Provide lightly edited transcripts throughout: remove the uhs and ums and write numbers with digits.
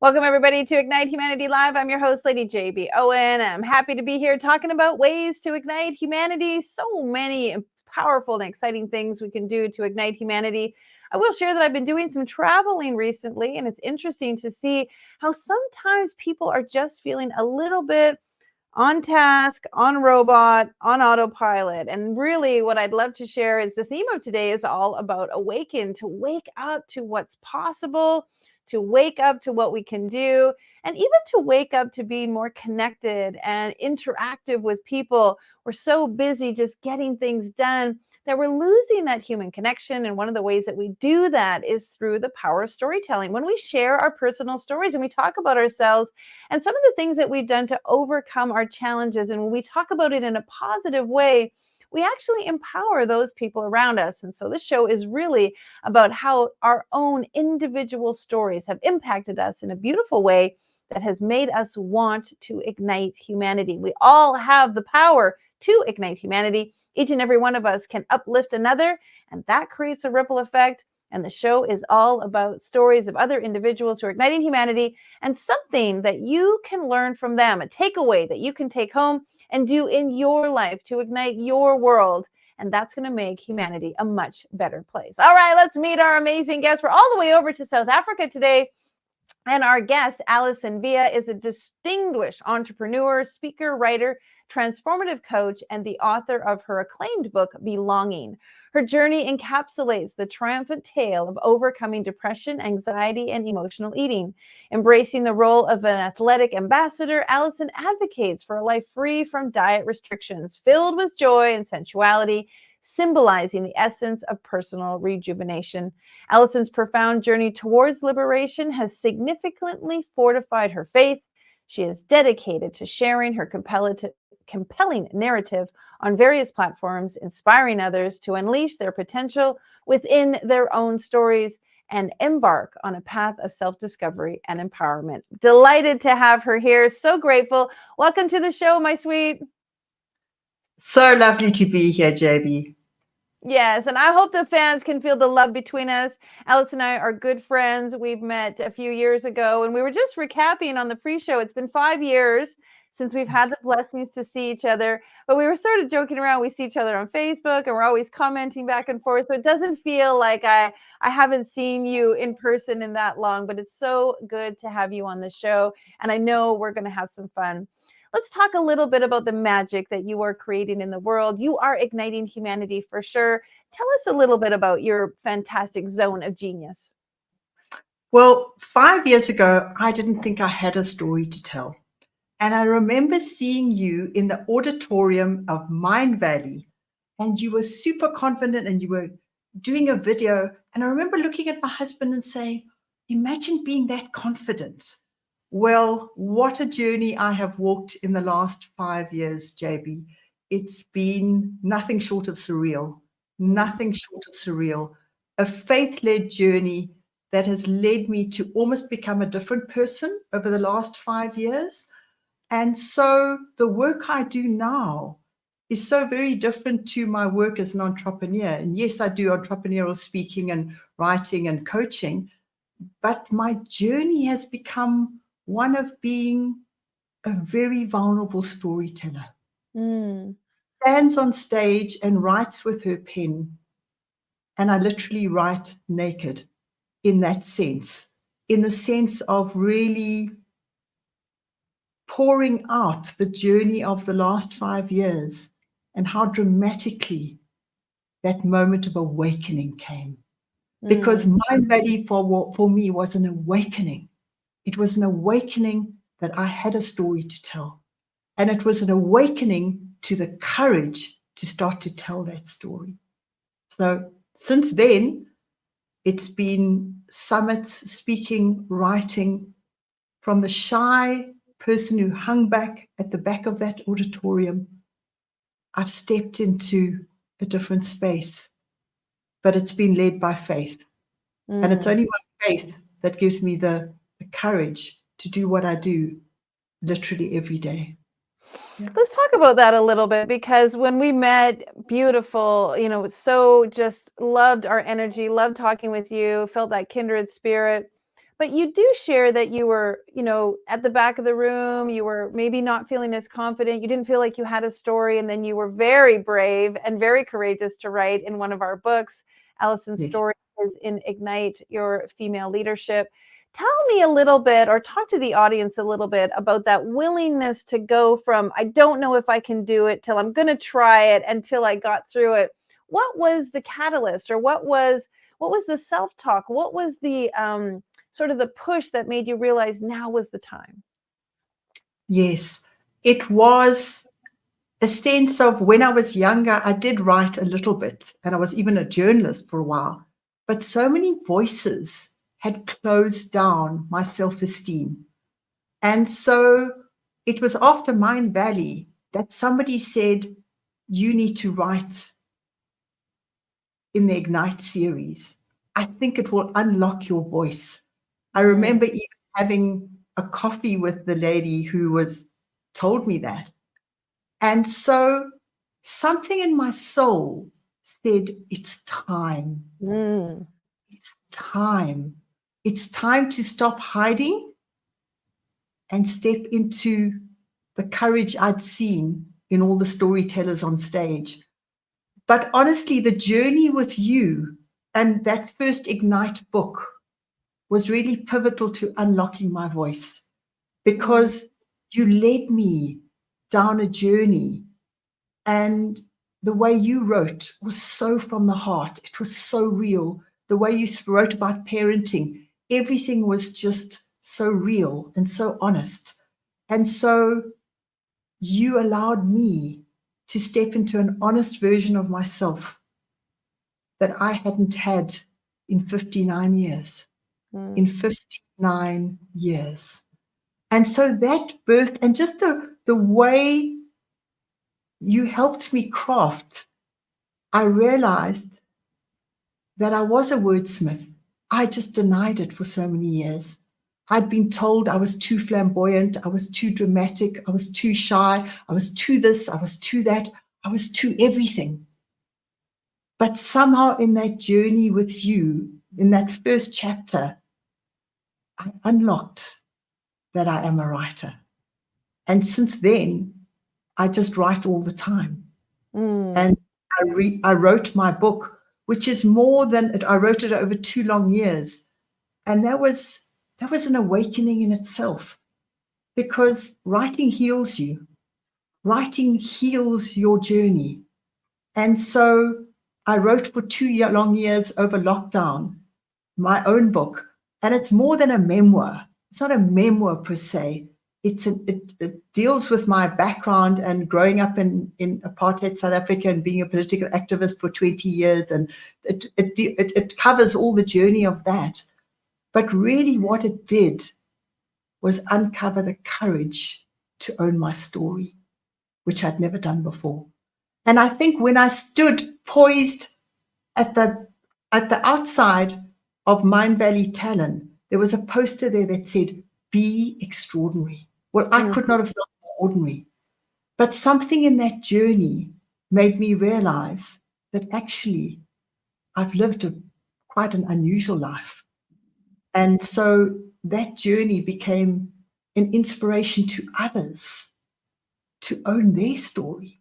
Welcome, everybody, to Ignite Humanity Live. I'm your host, Lady JB Owen. I'm happy to be here talking about ways to ignite humanity. So many powerful and exciting things we can do to ignite humanity. I will share that I've been doing some traveling recently, and it's interesting to see how sometimes people are just feeling a little bit on task, on robot, on autopilot. And really, what I'd love to share is the theme of today is all about awaken, to wake up to what's possible, to wake up to what we can do, and even to wake up to being more connected and interactive with people. We're so busy just getting things done that we're losing that human connection. And one of the ways that we do that is through the power of storytelling. When we share our personal stories and we talk about ourselves and some of the things that we've done to overcome our challenges, and when we talk about it in a positive way, we actually empower those people around us. And so this show is really about how our own individual stories have impacted us in a beautiful way that has made us want to ignite humanity. We all have the power to ignite humanity. Each and every one of us can uplift another, and that creates a ripple effect. And the show is all about stories of other individuals who are igniting humanity and something that you can learn from them, a takeaway that you can take home and do in your life to ignite your world. And that's going to make humanity a much better place. All right, let's meet our amazing guest. We're all the way over to South Africa today. And our guest, Alison Weihe, is a distinguished entrepreneur, speaker, writer, transformative coach, and the author of her acclaimed book, Belonging. Her journey encapsulates the triumphant tale of overcoming depression, anxiety, and emotional eating. Embracing the role of an athletic ambassador, Alison advocates for a life free from diet restrictions, filled with joy and sensuality, symbolizing the essence of personal rejuvenation. Alison's profound journey towards liberation has significantly fortified her faith. She is dedicated to sharing her compelling narrative on various platforms, inspiring others to unleash their potential within their own stories and embark on a path of self-discovery and empowerment. Delighted to have her here. So grateful. Welcome to the show, my sweet. So lovely to be here, JB. Yes, and I hope the fans can feel the love between us. Alice and I are good friends. We've met a few years ago, and we were just recapping on the pre-show. It's been 5 years since we've had the blessings to see each other, but we were sort of joking around. We see each other on Facebook, and we're always commenting back and forth, so it doesn't feel like I haven't seen you in person in that long, but it's so good to have you on the show, and I know we're going to have some fun. Let's talk a little bit about the magic that you are creating in the world. You are igniting humanity for sure. Tell us a little bit about your fantastic zone of genius. Well, 5 years ago, I didn't think I had a story to tell. And I remember seeing you in the auditorium of Mind Valley, and you were super confident and you were doing a video. And I remember looking at my husband and saying, imagine being that confident. Well, what a journey I have walked in the last 5 years, JB. It's been nothing short of surreal, nothing short of surreal. A faith-led journey that has led me to almost become a different person over the last 5 years. And so the work I do now is so very different to my work as an entrepreneur. And yes, I do entrepreneurial speaking and writing and coaching, but my journey has become one of being a very vulnerable storyteller. Stands on stage and writes with her pen. And I literally write naked in that sense, in the sense of really pouring out the journey of the last 5 years and how dramatically that moment of awakening came. Because Mind Valley for me was an awakening. It was an awakening that I had a story to tell. And it was an awakening to the courage to start to tell that story. So since then, it's been summits, speaking, writing. From the shy person who hung back at the back of that auditorium, I've stepped into a different space, but it's been led by faith. And it's only my faith that gives me the courage to do what I do literally every day. Yeah. Let's talk about that a little bit, because when we met, beautiful, so just loved our energy, loved talking with you, felt that kindred spirit. But you do share that you were, at the back of the room, you were maybe not feeling as confident. You didn't feel like you had a story. And then you were very brave and very courageous to write in one of our books, Alison's Yes. story is in Ignite Your Female Leadership. Tell me a little bit, or talk to the audience a little bit about that willingness to go from, I don't know if I can do it, till I'm going to try it, until I got through it. What was the catalyst, or what was the self-talk? What was the sort of the push that made you realize now was the time? Yes, it was a sense of, when I was younger, I did write a little bit, and I was even a journalist for a while, but so many voices had closed down my self-esteem. And so it was after Mind Valley that somebody said, you need to write in the Ignite series. I think it will unlock your voice. I remember even having a coffee with the lady who told me that. And so something in my soul said, it's time. It's time. It's time to stop hiding and step into the courage I'd seen in all the storytellers on stage. But honestly, the journey with you and that first Ignite book was really pivotal to unlocking my voice, because you led me down a journey, and the way you wrote was so from the heart. It was so real. The way you wrote about parenting, everything was just so real and so honest. And so you allowed me to step into an honest version of myself that I hadn't had in 59 years. In 59 years. And so that birthed, and just the way you helped me craft, I realized that I was a wordsmith. I just denied it for so many years. I'd been told I was too flamboyant, I was too dramatic, I was too shy, I was too this, I was too that, I was too everything. But somehow in that journey with you, in that first chapter, I unlocked that I am a writer. And since then, I just write all the time. And I wrote my book, which is more than it. I wrote it over 2 long years. And that was an awakening in itself, because writing heals you. Writing heals your journey. And so I wrote for 2 long years over lockdown, my own book. And it's more than a memoir. It's not a memoir per se. It deals with my background and growing up in apartheid South Africa and being a political activist for 20 years. And it covers all the journey of that. But really what it did was uncover the courage to own my story, which I'd never done before. And I think when I stood poised at the outside of Mind Valley Talon, there was a poster there that said, be extraordinary. Well, I could not have felt more ordinary. But something in that journey made me realize that actually I've lived quite an unusual life. And so that journey became an inspiration to others to own their story.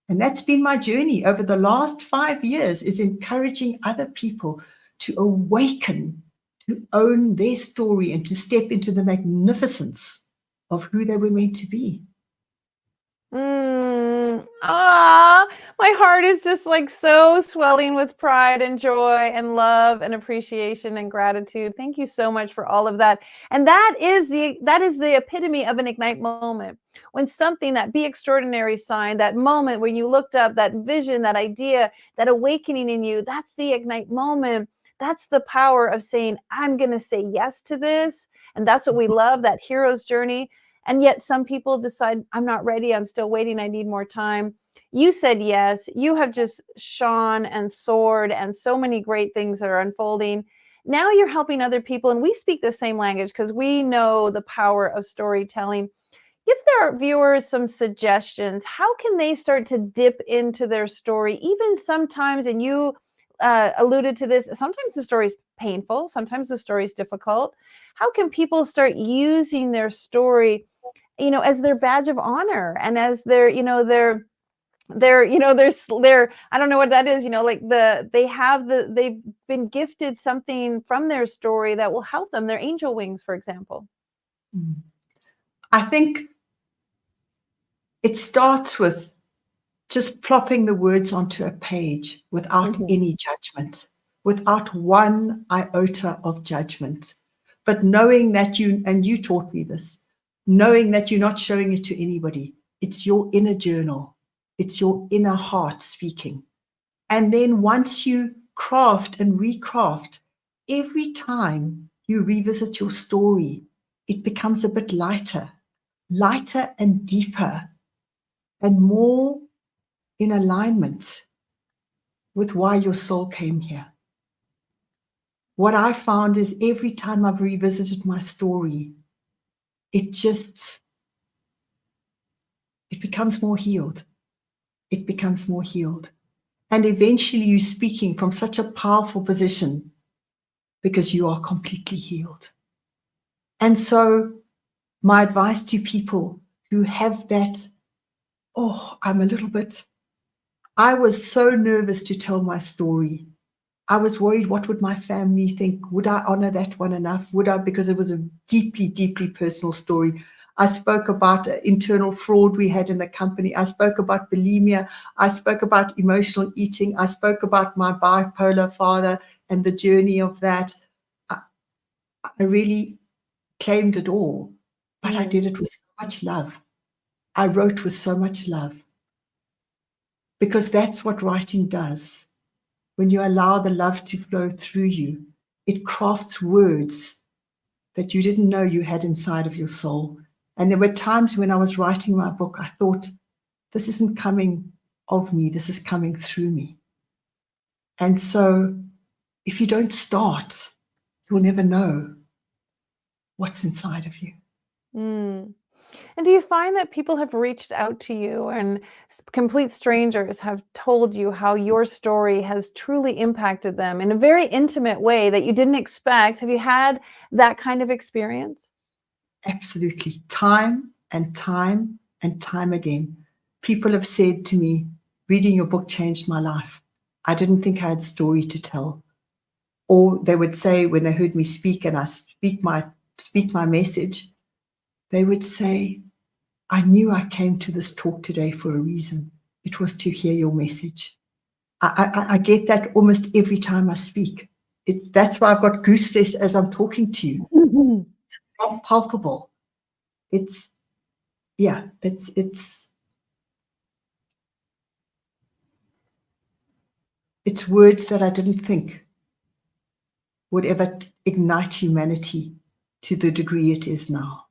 And that's been my journey over the last 5 years, is encouraging other people to awaken, to own their story, and to step into the magnificence of who they were meant to be. My heart is just like so swelling with pride and joy and love and appreciation and gratitude. Thank you so much for all of that. And that is the epitome of an Ignite moment. When something, that be extraordinary sign, that moment when you looked up, that vision, that idea, that awakening in you, that's the Ignite moment. That's the power of saying, I'm going to say yes to this. And that's what we love, that hero's journey. And yet some people decide, I'm not ready. I'm still waiting. I need more time. You said yes. You have just shone and soared, and so many great things that are unfolding. Now you're helping other people, and we speak the same language because we know the power of storytelling. Give their viewers some suggestions. How can they start to dip into their story, even sometimes, and you alluded to this. Sometimes the story is painful. Sometimes the story is difficult. How can people start using their story, as their badge of honor and as their, their I don't know what that is, like they've been gifted something from their story that will help them, their angel wings, for example. I think it starts with just plopping the words onto a page without any judgment, without one iota of judgment, but knowing that you taught me this, knowing that you're not showing it to anybody. It's your inner journal. It's your inner heart speaking. And then once you craft and recraft, every time you revisit your story, it becomes a bit lighter and deeper and more in alignment with why your soul came here. What I found is every time I've revisited my story, it becomes more healed. It becomes more healed. And eventually you're speaking from such a powerful position because you are completely healed. And so my advice to people who have that, I was so nervous to tell my story. I was worried, what would my family think? Would I honor that one enough? Would I, because it was a deeply, deeply personal story. I spoke about internal fraud we had in the company. I spoke about bulimia. I spoke about emotional eating. I spoke about my bipolar father and the journey of that. I really claimed it all, but I did it with so much love. I wrote with so much love, because that's what writing does. When you allow the love to flow through you, it crafts words that you didn't know you had inside of your soul. And there were times when I was writing my book, I thought, this isn't coming of me, this is coming through me. And so if you don't start, you'll never know what's inside of you. And do you find that people have reached out to you and complete strangers have told you how your story has truly impacted them in a very intimate way that you didn't expect? Have you had that kind of experience? Absolutely. Time and time and time again. People have said to me, reading your book changed my life. I didn't think I had a story to tell. Or they would say, when they heard me speak and I speak my message, they would say, I knew I came to this talk today for a reason. It was to hear your message. I get that almost every time I speak. That's why I've got gooseflesh as I'm talking to you. It's not palpable. It's words that I didn't think would ever ignite humanity to the degree it is now.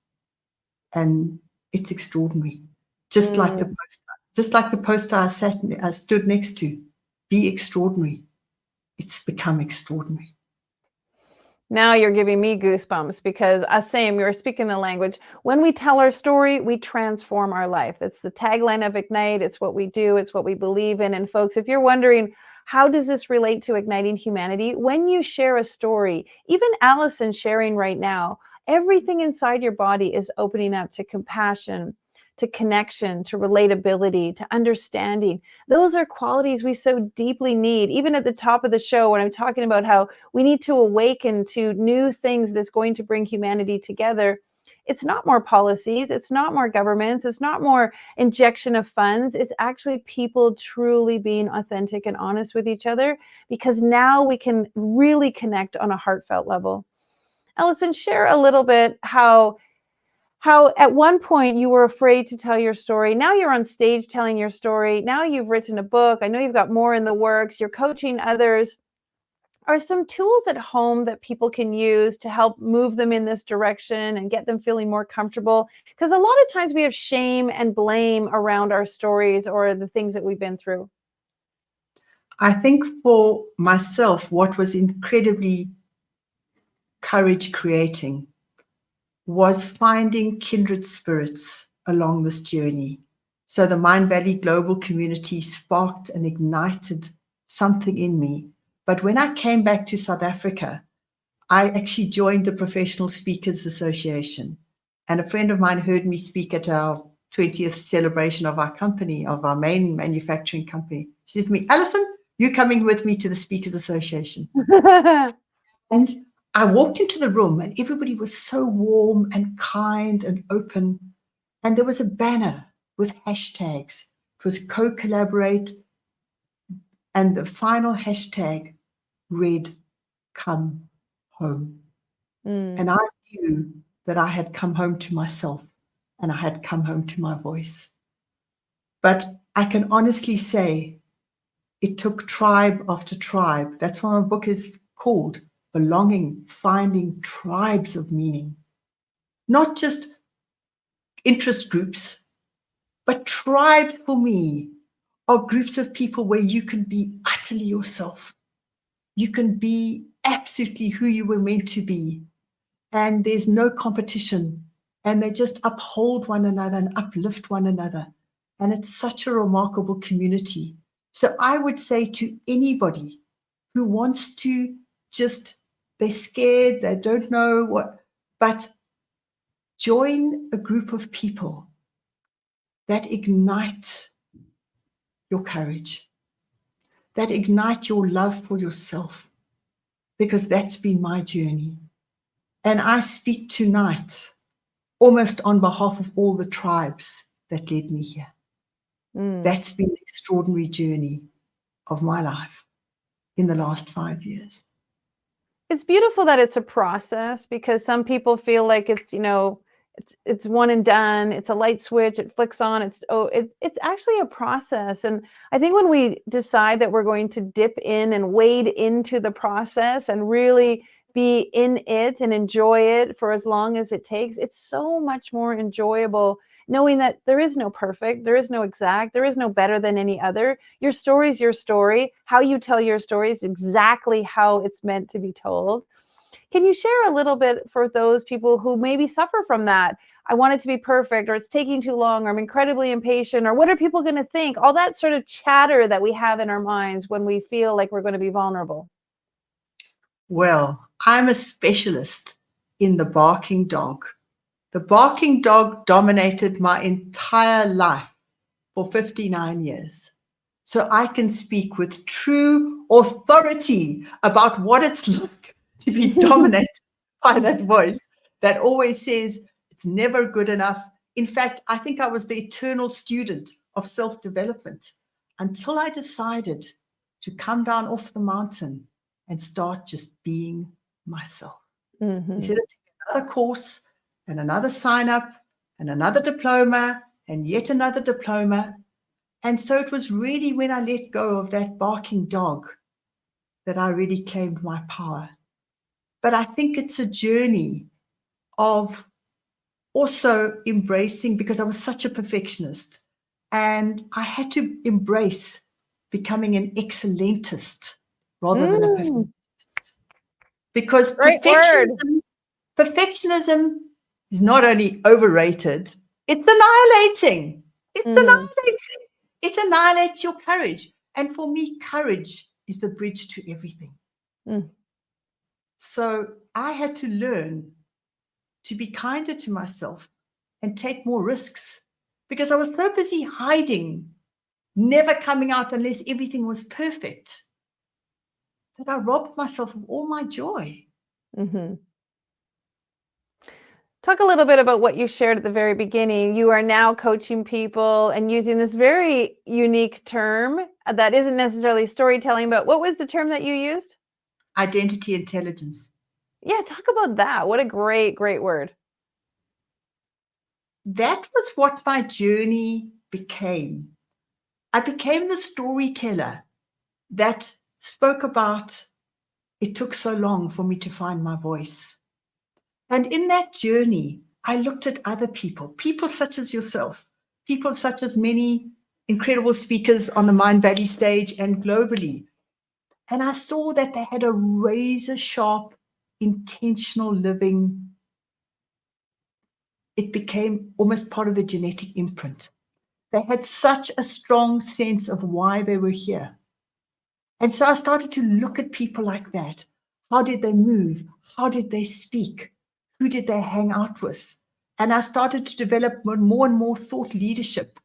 And it's extraordinary. Just like the poster I stood next to, be extraordinary. It's become extraordinary. Now you're giving me goosebumps because same, you're speaking the language. When we tell our story, we transform our life. It's the tagline of Ignite. It's what we do. It's what we believe in. And folks, if you're wondering, how does this relate to igniting humanity? When you share a story, even Alison sharing right now, everything inside your body is opening up to compassion, to connection, to relatability, to understanding. Those are qualities we so deeply need. Even at the top of the show, when I'm talking about how we need to awaken to new things that's going to bring humanity together, it's not more policies, it's not more governments, it's not more injection of funds. It's actually people truly being authentic and honest with each other, because now we can really connect on a heartfelt level. Alison, share a little bit how at one point you were afraid to tell your story. Now you're on stage telling your story. Now you've written a book. I know you've got more in the works. You're coaching others. Are some tools at home that people can use to help move them in this direction and get them feeling more comfortable? Because a lot of times we have shame and blame around our stories or the things that we've been through. I think for myself, what was incredibly courage creating was finding kindred spirits along this journey. So the Mind Valley Global Community sparked and ignited something in me But when I came back to South Africa, I actually joined the Professional Speakers Association. And a friend of mine heard me speak at our 20th celebration of our company, of our main manufacturing company. She said to me, Alison, you're coming with me to the Speakers Association. And I walked into the room and everybody was so warm and kind and open. And there was a banner with hashtags. It was co-collaborate. And the final hashtag read, come home. And I knew that I had come home to myself and I had come home to my voice. But I can honestly say it took tribe after tribe. That's why my book is called Belonging, Finding Tribes of Meaning. Not just interest groups, but tribes for me are groups of people where you can be utterly yourself. You can be absolutely who you were meant to be. And there's no competition. And they just uphold one another and uplift one another. And it's such a remarkable community. So I would say to anybody who wants to just, they're scared, they don't know what, but join a group of people that ignite your courage, that ignite your love for yourself, because that's been my journey. And I speak tonight almost on behalf of all the tribes that led me here. That's been an extraordinary journey of my life in the last 5 years. It's beautiful that it's a process, because some people feel like it's, it's one and done. It's a light switch. It flicks on. It's actually a process. And I think when we decide that we're going to dip in and wade into the process and really be in it and enjoy it for as long as it takes, it's so much more enjoyable, knowing that there is no perfect, there is no exact, there is no better than any other. Your story is your story. How you tell your story is exactly how it's meant to be told. Can you share a little bit for those people who maybe suffer from that? I want it to be perfect, or it's taking too long, or I'm incredibly impatient, or what are people going to think? All that sort of chatter that we have in our minds when we feel like we're going to be vulnerable. Well, I'm a specialist in the barking dog. The barking dog dominated my entire life for 59 years. So I can speak with true authority about what it's like to be dominated by that voice that always says it's never good enough. In fact, I think I was the eternal student of self-development until I decided to come down off the mountain and start just being myself. Instead of doing another course and another sign up and another diploma and yet another diploma. And so it was really when I let go of that barking dog that I really claimed my power. But I think it's a journey of also embracing, because I was such a perfectionist, and I had to embrace becoming an excellentist rather than a perfectionist. Because perfectionism is not only overrated, it's annihilating. It's annihilating. It annihilates your courage. And for me, courage is the bridge to everything. So I had to learn to be kinder to myself and take more risks, because I was so busy hiding, never coming out unless everything was perfect, that I robbed myself of all my joy. Talk a little bit about what you shared at the very beginning. You are now coaching people and using this very unique term that isn't necessarily storytelling, but what was the term that you used? Identity intelligence. Yeah, talk about that. What a great, great word. That was what my journey became. I became the storyteller that spoke about it took so long for me to find my voice. And in that journey, I looked at other people such as yourself, people such as many incredible speakers on the Mind Valley stage and globally. And I saw that they had a razor sharp, intentional living. It became almost part of the genetic imprint. They had such a strong sense of why they were here. And so I started to look at people like that. How did they move? How did they speak? Who did they hang out with? And I started to develop more and more thought leadership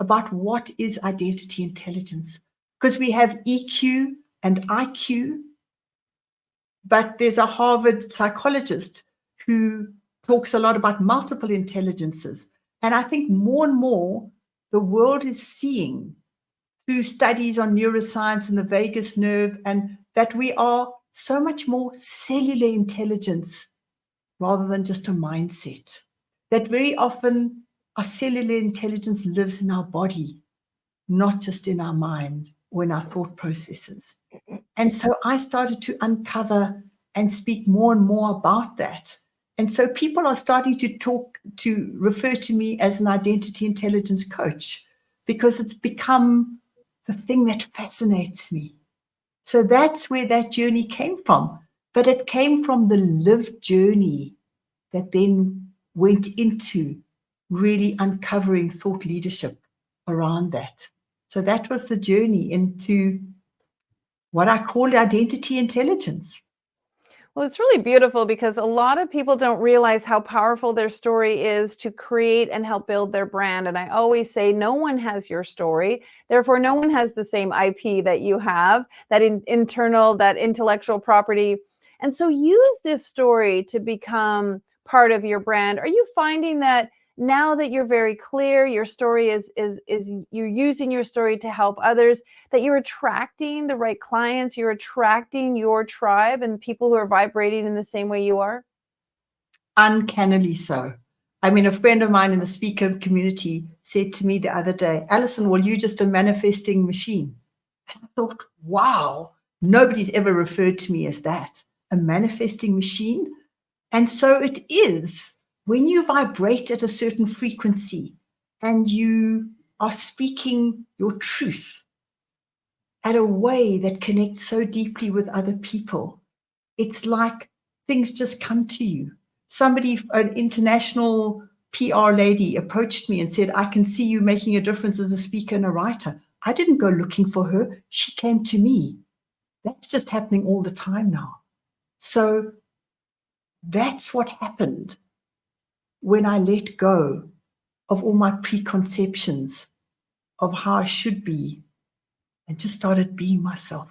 about what is identity intelligence. Because we have EQ and IQ, but there's a Harvard psychologist who talks a lot about multiple intelligences. And I think more and more the world is seeing through studies on neuroscience and the vagus nerve, and that we are so much more cellular intelligence rather than just a mindset. That very often our cellular intelligence lives in our body, not just in our mind or in our thought processes. And so I started to uncover and speak more and more about that. And so people are starting to refer to me as an identity intelligence coach, because it's become the thing that fascinates me. So that's where that journey came from. But it came from the lived journey that then went into really uncovering thought leadership around that. So that was the journey into what I call identity intelligence. Well, it's really beautiful because a lot of people don't realize how powerful their story is to create and help build their brand. And I always say, no one has your story. Therefore, no one has the same IP that you have, that internal, that intellectual property. And so use this story to become part of your brand. Are you finding that now that you're very clear, your story is you're using your story to help others, that you're attracting the right clients, you're attracting your tribe and people who are vibrating in the same way you are? Uncannily so. I mean, a friend of mine in the speaker community said to me the other day, Alison, well, you're just a manifesting machine. And I thought, wow, nobody's ever referred to me as that, a manifesting machine. And so it is. When you vibrate at a certain frequency and you are speaking your truth at a way that connects so deeply with other people, it's like things just come to you. Somebody, an international PR lady, approached me and said, I can see you making a difference as a speaker and a writer. I didn't go looking for her. She came to me. That's just happening all the time now. So that's what happened when I let go of all my preconceptions of how I should be and just started being myself.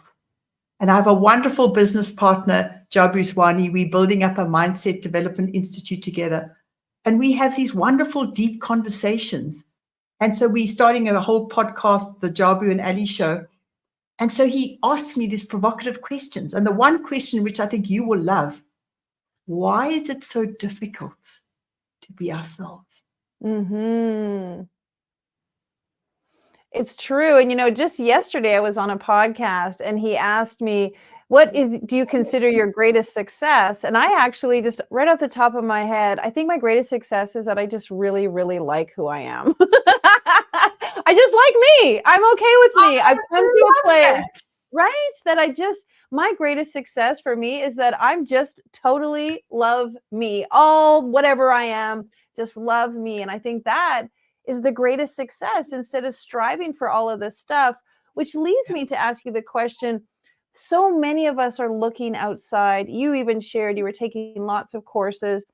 And I have a wonderful business partner, Weihe. We're building up a mindset development institute together. And we have these wonderful, deep conversations. And so we're starting a whole podcast, the Jabu and Ali show. And so he asked me these provocative questions. And the one question, which I think you will love, why is it so difficult to be ourselves? Mm-hmm. It's true. And just yesterday I was on a podcast and he asked me, do you consider your greatest success? And I actually just right off the top of my head, I think my greatest success is that I just really, really like who I am. I just like me. I'm okay with me. I've come to a place, right? That my greatest success for me is that I'm just totally love me. All whatever I am, just love me. And I think that is the greatest success instead of striving for all of this stuff, which leads me to ask you the question. So many of us are looking outside. You even shared you were taking lots of courses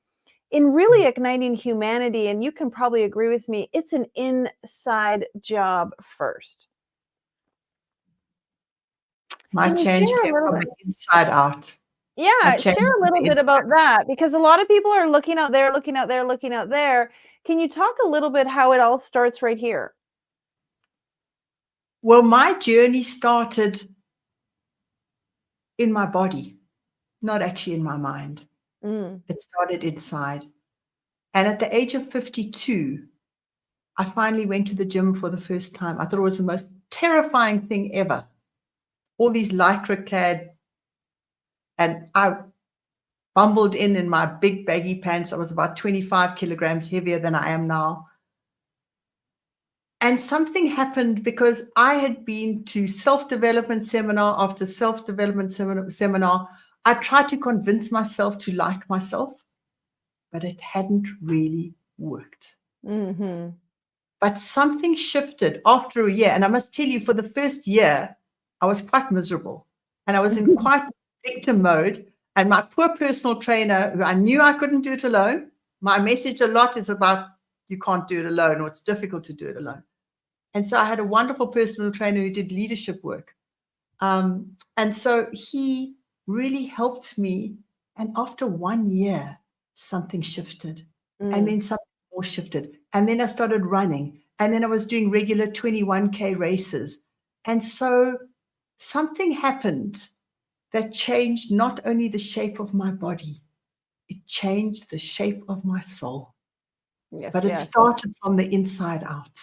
in really igniting humanity. And you can probably agree with me. It's an inside job first. My change came from the inside out. Yeah, share a little bit about that, because a lot of people are looking out there, looking out there, looking out there. Can you talk a little bit how it all starts right here? Well, my journey started in my body, not actually in my mind. It started inside. And at the age of 52, I finally went to the gym for the first time. I thought it was the most terrifying thing ever. All these lycra clad, and I bumbled in my big baggy pants. I was about 25 kilograms heavier than I am now. And something happened because I had been to self-development seminar after self-development seminar. I tried to convince myself to like myself, but it hadn't really worked. But something shifted after a year. And I must tell you, for the first year, I was quite miserable and I was in quite victim mode. And my poor personal trainer, who I knew I couldn't do it alone, my message a lot is about you can't do it alone, or it's difficult to do it alone. And so I had a wonderful personal trainer who did leadership work. And so he really helped me. And after 1 year, something shifted. And then something more shifted. And then I started running. And then I was doing regular 21K races. And so something happened that changed not only the shape of my body, it changed the shape of my soul. Yes, but it started from the inside out.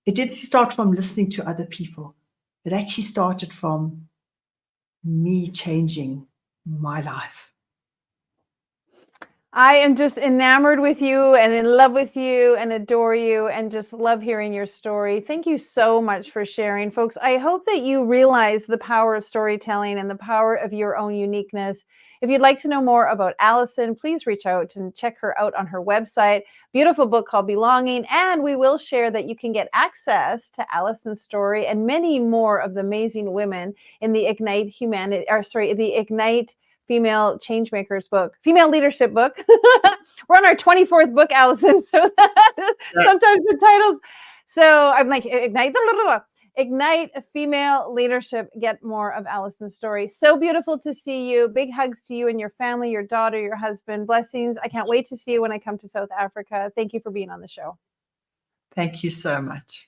It didn't start from listening to other people. It actually started from me changing my life. I am just enamored with you and in love with you and adore you and just love hearing your story. Thank you so much for sharing, folks. I hope that you realize the power of storytelling and the power of your own uniqueness. If you'd like to know more about Alison, please reach out and check her out on her website. Beautiful book called Belonging. And we will share that you can get access to Alison's story and many more of the amazing women in the Ignite Female Changemakers book, Female Leadership book. We're on our 24th book, Alison. So sometimes the titles. So I'm like, Ignite Female Leadership. Get more of Alison's story. So beautiful to see you. Big hugs to you and your family, your daughter, your husband. Blessings. I can't wait to see you when I come to South Africa. Thank you for being on the show. Thank you so much.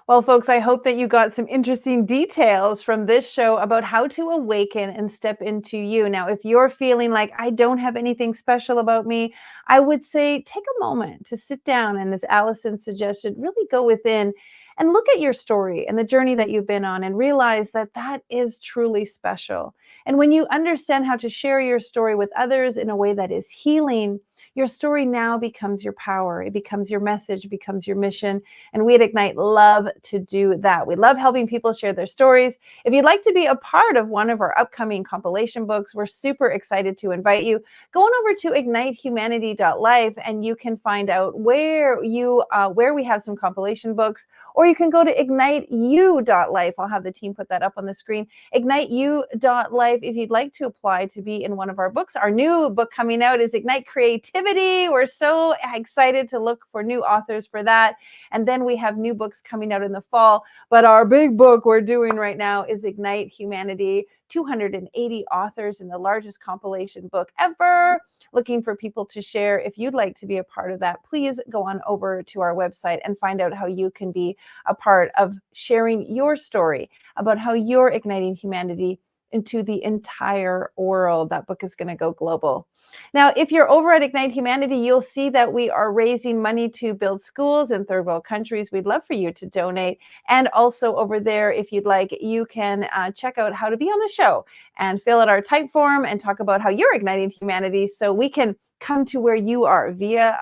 Well, folks, I hope that you got some interesting details from this show about how to awaken and step into you. Now, if you're feeling like I don't have anything special about me, I would say take a moment to sit down and, as Alison suggested, really go within and look at your story and the journey that you've been on and realize that that is truly special. And when you understand how to share your story with others in a way that is healing, your story now becomes your power. It becomes your message, it becomes your mission. And we at Ignite love to do that. We love helping people share their stories. If you'd like to be a part of one of our upcoming compilation books, we're super excited to invite you. Go on over to ignitehumanity.life and you can find out where we have some compilation books, or you can go to igniteyou.life. I'll have the team put that up on the screen. Igniteyou.life if you'd like to apply to be in one of our books. Our new book coming out is Ignite Creativity. We're so excited to look for new authors for that. And then we have new books coming out in the fall. But our big book we're doing right now is Ignite Humanity. 280 authors in the largest compilation book ever. Looking for people to share. If you'd like to be a part of that, please go on over to our website and find out how you can be a part of sharing your story about how you're igniting humanity into the entire world. That book is going to go global. Now, if you're over at Ignite Humanity, you'll see that we are raising money to build schools in third world countries. We'd love for you to donate. And also over there, if you'd like, you can check out how to be on the show and fill out our type form and talk about how you're igniting humanity so we can come to where you are via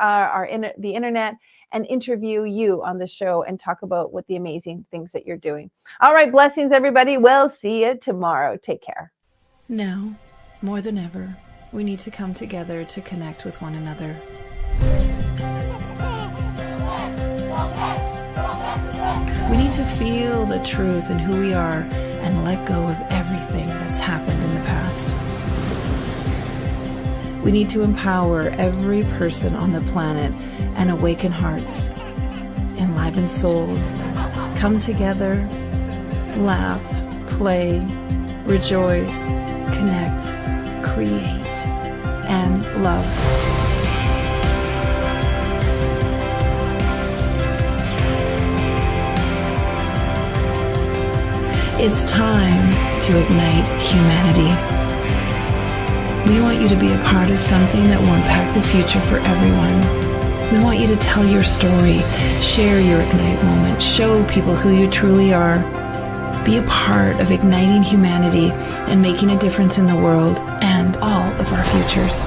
the internet and interview you on the show and talk about what the amazing things that you're doing. All right, blessings, everybody. We'll see you tomorrow. Take care. Now, more than ever, we need to come together to connect with one another. We need to feel the truth in who we are and let go of everything that's happened in the past. We need to empower every person on the planet and awaken hearts, enliven souls, come together, laugh, play, rejoice, connect, create, and love. It's time to ignite humanity. We want you to be a part of something that will impact the future for everyone. We want you to tell your story, share your Ignite moment, show people who you truly are. Be a part of igniting humanity and making a difference in the world and all of our futures.